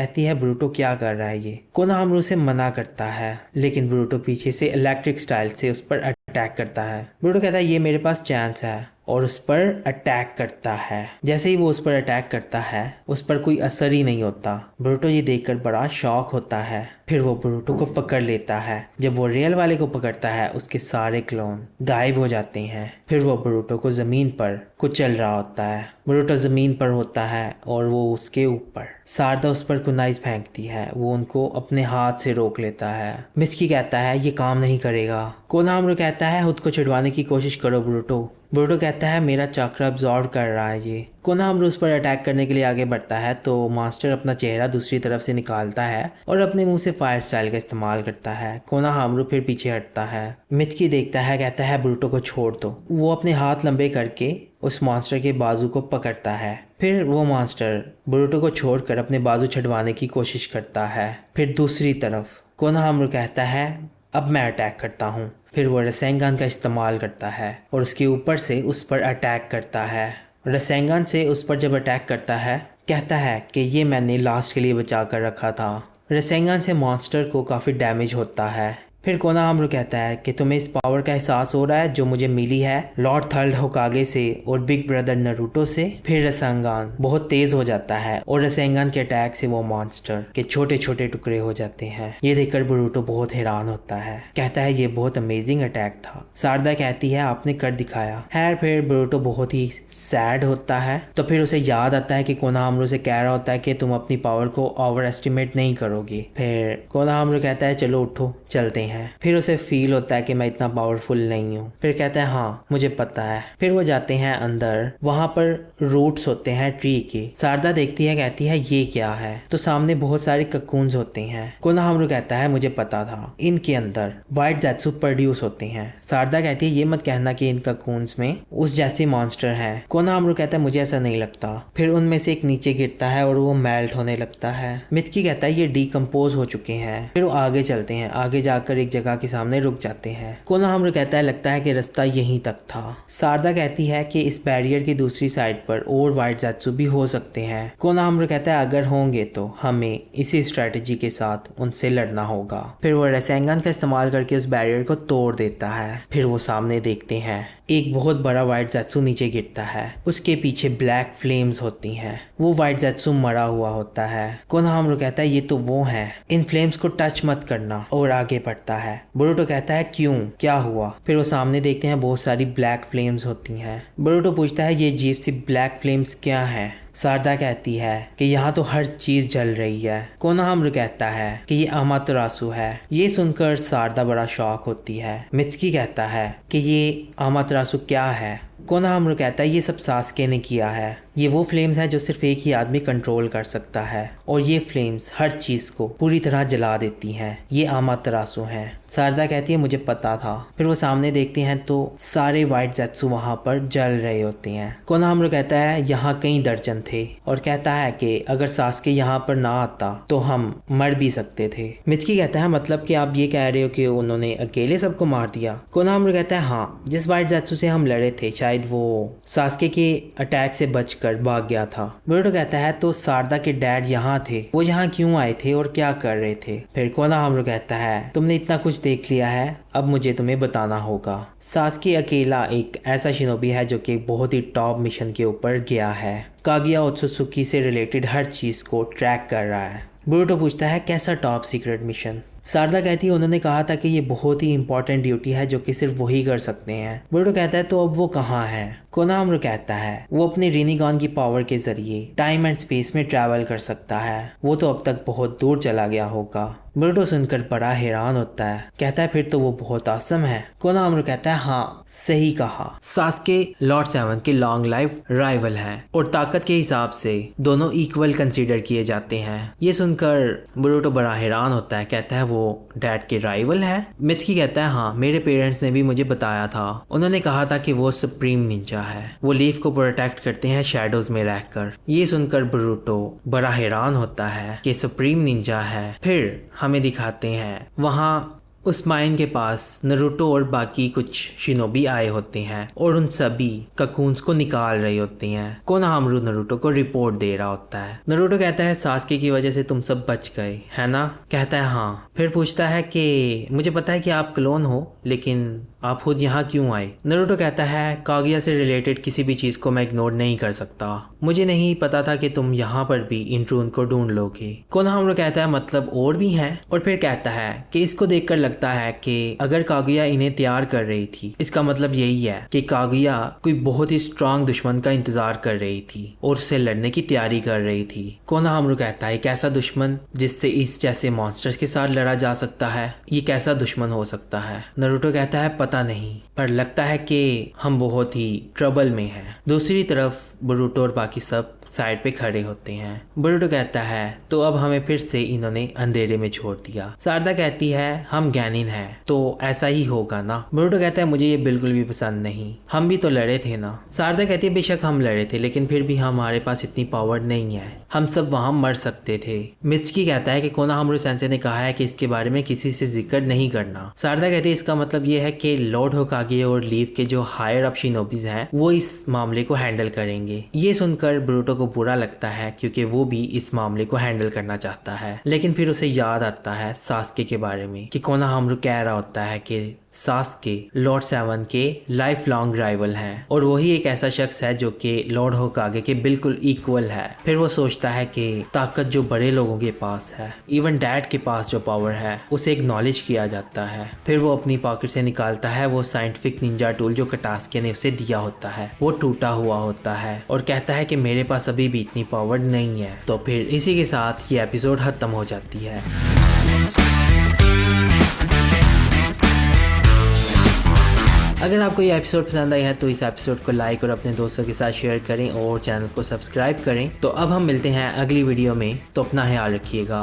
कहती है ब्रूटो क्या कर रहा है ये। कोनोहामारू उसे मना करता है, लेकिन ब्रूटो पीछे से इलेक्ट्रिक स्टाइल से उस पर अटैक करता है। ब्रूटो कहता है ये मेरे पास चांस है और उस पर अटैक करता है। जैसे ही वो उस पर अटैक करता है उस पर कोई असर ही नहीं होता। ब्रूटो ये देखकर बड़ा शॉक होता है। फिर वो ब्रूटो को पकड़ लेता है। जब वो रियल वाले को पकड़ता है उसके सारे क्लोन गायब हो जाते हैं। फिर वो ब्रूटो को जमीन पर कुचल रहा होता है। ब्रूटो जमीन पर होता है और वो उसके ऊपर। शारदा उस पर कुनाइस फेंकती है, वो उनको अपने हाथ से रोक लेता है। मिचकी कहता है ये काम नहीं करेगा। कोनोहामारू कहता है खुद को छिड़वाने की कोशिश करो ब्रूटो। ब्रूटो कहता है मेरा चक्र अब्जॉर्ब कर रहा है ये। कोनोहामारू उस पर अटैक करने के लिए आगे बढ़ता है तो मास्टर अपना चेहरा दूसरी तरफ से निकालता है और अपने मुंह से फायर स्टाइल का इस्तेमाल करता है। कोनोहामारू फिर पीछे हटता है। मिचकी देखता है, कहता है ब्रूटो को छोड़ दो। वो अपने हाथ लंबे करके उस मॉन्स्टर के बाजू को पकड़ता है। फिर वो मॉन्स्टर ब्रूटो को छोड़कर अपने बाजू छुड़वाने की कोशिश करता है। फिर दूसरी तरफ कोनोहामारू कहता है अब मैं अटैक करता हूँ। फिर वो रसेंगान का इस्तेमाल करता है और उसके ऊपर से उस पर अटैक करता है। रसेंगान से उस पर जब अटैक करता है कहता है कि ये मैंने लास्ट के लिए बचा कर रखा था। रसेंगान से मॉन्स्टर को काफ़ी डैमेज होता है। फिर कोनोहामारू कहता है कि तुम्हें इस पावर का एहसास हो रहा है जो मुझे मिली है लॉर्ड थर्ड होकागे से और बिग ब्रदर नारुतो से। फिर रसेंगान बहुत तेज हो जाता है और रसेंगान के अटैक से वो मॉन्स्टर के छोटे छोटे टुकड़े हो जाते हैं। ये देखकर ब्रूटो बहुत हैरान होता है, कहता है ये बहुत अमेजिंग अटैक था। शारदा कहती है आपने कर दिखाया। खैर फिर ब्रूटो बहुत ही सैड होता है तो फिर उसे याद आता है कि कोनोहामारू से कह रहा होता है कि तुम अपनी पावर को ओवर एस्टिमेट नहीं करोगे। फिर कोनोहामारू कहता है चलो उठो चलते हैं। फिर उसे फील होता है कि मैं इतना पावरफुल नहीं हूँ। फिर कहता है हाँ मुझे पता है। फिर वो जाते हैं अंदर, वहां पर रूट्स होते हैं ट्री के। शारदा देखती है, कहती है ये क्या है, तो सामने बहुत सारे ककून्स होते हैं। कोनोहामारू कहता है मुझे पता था, इनके अंदर व्हाइट ज़ेत्सु प्रोड्यूस होते हैं। शारदा कहती है ये मत कहना कि इन ककून्स में उस जैसे मॉन्स्टर हैं। कोनोहामारू कहता है मुझे ऐसा नहीं लगता। फिर उनमें से एक नीचे गिरता है और वो मेल्ट होने लगता है। मिचकी कहता है ये डिकम्पोज हो चुके हैं। फिर वो आगे चलते हैं, आगे जाकर एक जगह के सामने रुक जाते हैं। कोनोहामारू कहता है लगता है कि रास्ता यहीं तक था। शारदा कहती है कि इस बैरियर की दूसरी साइड पर और व्हाइट ज़ेत्सु भी हो सकते हैं। कोनोहामारू कहता है अगर होंगे तो हमें इसी स्ट्रेटेजी के साथ उनसे लड़ना होगा। फिर वो रसेंगान का इस्तेमाल करके उस बैरियर को तोड़ देता है। फिर वो सामने देखते हैं एक बहुत बड़ा व्हाइट ज़ेत्सु नीचे गिरता है, उसके पीछे ब्लैक फ्लेम्स होती हैं। वो व्हाइट ज़ेत्सु मरा हुआ होता है। कोनोहामारू कहता है ये तो वो हैं, इन फ्लेम्स को टच मत करना, और आगे बढ़ता है। बोरुटो कहता है क्यों, क्या हुआ? फिर वो सामने देखते हैं बहुत सारी ब्लैक फ्लेम्स होती हैं। बोरुटो पूछता है ये अजीब सी ब्लैक फ्लेम्स क्या हैं? शारदा कहती है कि यहाँ तो हर चीज जल रही है। कोनोहामारू कहता है कि ये अमातेरासु है। ये सुनकर शारदा बड़ा शॉक होती है। मित्सुकी कहता है कि ये अमातेरासु क्या है? कोनोहामारू कहता है ये सब सास्के ने किया है। ये वो फ्लेम्स हैं जो सिर्फ एक ही आदमी कंट्रोल कर सकता है, और ये फ्लेम्स हर चीज को पूरी तरह जला देती हैं। ये अमातेरासु हैं। शारदा कहती है मुझे पता था। फिर वो सामने देखते हैं तो सारे व्हाइट ज़ेत्सु वहां पर जल रहे होते हैं। कोनोहामारू कहता है यहाँ कई दर्जन थे, और कहता है कि अगर सास्के यहाँ पर ना आता तो हम मर भी सकते थे। मित्सुकी कहता है मतलब कि आप ये कह रहे हो कि उन्होंने अकेले सबको मार दिया? कोनोहामारू कहता है हाँ, जिस व्हाइट ज़ेत्सु से हम लड़े थे शायद वो सास्के के अटैक से बचकर भाग गया था। बोरुटो कहता है तो शारदा के डैड यहाँ थे, वो यहाँ क्यों आए थे और क्या कर रहे थे? फिर कोनोहामारू कहता है तुमने इतना कुछ देख लिया है, अब मुझे तुम्हें बताना होगा। सास्के अकेला एक ऐसा शिनोबी है जो कि बहुत ही टॉप मिशन के ऊपर गया है। कागुया ओत्सुत्सुकी से रिलेटेड हर चीज को ट्रैक कर रहा है। बोरुटो पूछता है कैसा टॉप सीक्रेट मिशन? शारदा कहती है उन्होंने कहा था कि ये बहुत ही इंपॉर्टेंट ड्यूटी है जो कि सिर्फ वही कर सकते हैं। बोरुटो कहता है तो अब वो कहाँ है? कोनोहामारू कहता है वो अपने रिनिगॉन की पावर के जरिए टाइम एंड स्पेस में ट्रैवल कर सकता है। वो तो अब तक बहुत दूर चला गया होगा। बोरुटो सुनकर बड़ा हैरान होता है, कहता है फिर तो वो बहुत आसम है। कोनोहामारू कहता है हाँ सही कहा, सास्के लॉर्ड सेवन के लॉन्ग लाइफ राइवल हैं और ताकत के हिसाब से दोनों इक्वल कंसीडर किए जाते हैं। ये सुनकर बोरुटो बड़ा हैरान होता है, कहता है वो डैड के राइवल है? मित्सुकी कहता है हाँ, मेरे पेरेंट्स ने भी मुझे बताया था। उन्होंने कहा था कि वो सुप्रीम निंजा है, वो लीफ को प्रोटेक्ट करते हैं शैडोज में रहकर। ये सुनकर बोरुटो बड़ा हैरान होता है कि सुप्रीम निंजा है। फिर हमें दिखाते हैं वहाँ उस माइन के पास नारुतो और बाकी कुछ शिनोबी आए होते हैं और उन सभी ककून्स को निकाल रहे होते हैं। कोनोहामारू नारुतो को रिपोर्ट दे रहा होता है। नारुतो कहता है सास्के की वजह से तुम सब बच गए है ना? कहता है हाँ। फिर पूछता है कि मुझे पता है कि आप क्लोन हो, लेकिन आप खुद यहाँ क्यों आए? नारुतो कहता है कागुया से रिलेटेड किसी भी चीज को मैं इग्नोर नहीं कर सकता, मुझे नहीं पता था कि तुम यहाँ पर भी इंट्रून को ढूंढ लोगे। कोनोहामारू कहता है मतलब और भी हैं? और फिर कहता है कि इसको देखकर लगता है कि अगर कागुया इन्हें तैयार कर रही थी, इसका मतलब यही है कि कागुया कोई बहुत ही स्ट्रांग दुश्मन का इंतजार कर रही थी और उससे लड़ने की तैयारी कर रही थी। कोनोहामारू कहता है कैसा दुश्मन जिससे इस जैसे मॉन्स्टर्स के साथ लड़ा जा सकता है, ये कैसा दुश्मन हो सकता है? नारुतो कहता है पता नहीं, पर लगता है कि हम बहुत ही ट्रबल में हैं। दूसरी तरफ बोरुतो और बाकी सब साइड पे खड़े होते हैं। बोरुतो कहता है तो अब हमें फिर से इन्होंने अंधेरे में छोड़ दिया। सारदा कहती है हम गैनिन हैं तो ऐसा ही होगा ना? बोरुतो कहता है मुझे ये बिल्कुल भी पसंद नहीं, हम भी तो लड़े थे ना। सारदा कहती है बेशक हम लड़े थे, लेकिन फिर भी हमारे पास इतनी पावर नहीं है, हम सब वहां मर सकते थे। मित्सुकी कहता है कि कोनोहामारू सेंसे ने कहा है कि इसके बारे में किसी से जिक्र नहीं करना। सारदा कहती है इसका मतलब ये है कि लॉर्ड होकागे और लीव के जो हायर अप शिनोबीज हैं वो इस मामले को हैंडल करेंगे। ये सुनकर बोरुतो को बुरा लगता है क्योंकि वो भी इस मामले को हैंडल करना चाहता है, लेकिन फिर उसे याद आता है सास्के के बारे में कि कोनोहामारू कह रहा होता है कि सास्के लॉर्ड सेवन के लाइफ लॉन्ग राइवल हैं और वही एक ऐसा शख्स है जो कि लॉर्ड होकागे के बिल्कुल इक्वल है। फिर वो सोचता है कि ताकत जो बड़े लोगों के पास है, इवन डैड के पास जो पावर है, उसे एक्नॉलेज किया जाता है। फिर वो अपनी पॉकेट से निकालता है वो साइंटिफिक निंजा टूल जो कटास्के ने उसे दिया होता है। वो टूटा हुआ होता है और कहता है कि मेरे पास अभी भी इतनी पावर नहीं है। तो फिर इसी के साथ ये एपिसोड खत्म हो जाती है। अगर आपको ये एपिसोड पसंद आई है तो इस एपिसोड को लाइक और अपने दोस्तों के साथ शेयर करें और चैनल को सब्सक्राइब करें। तो अब हम मिलते हैं अगली वीडियो में, तो अपना ख्याल रखिएगा।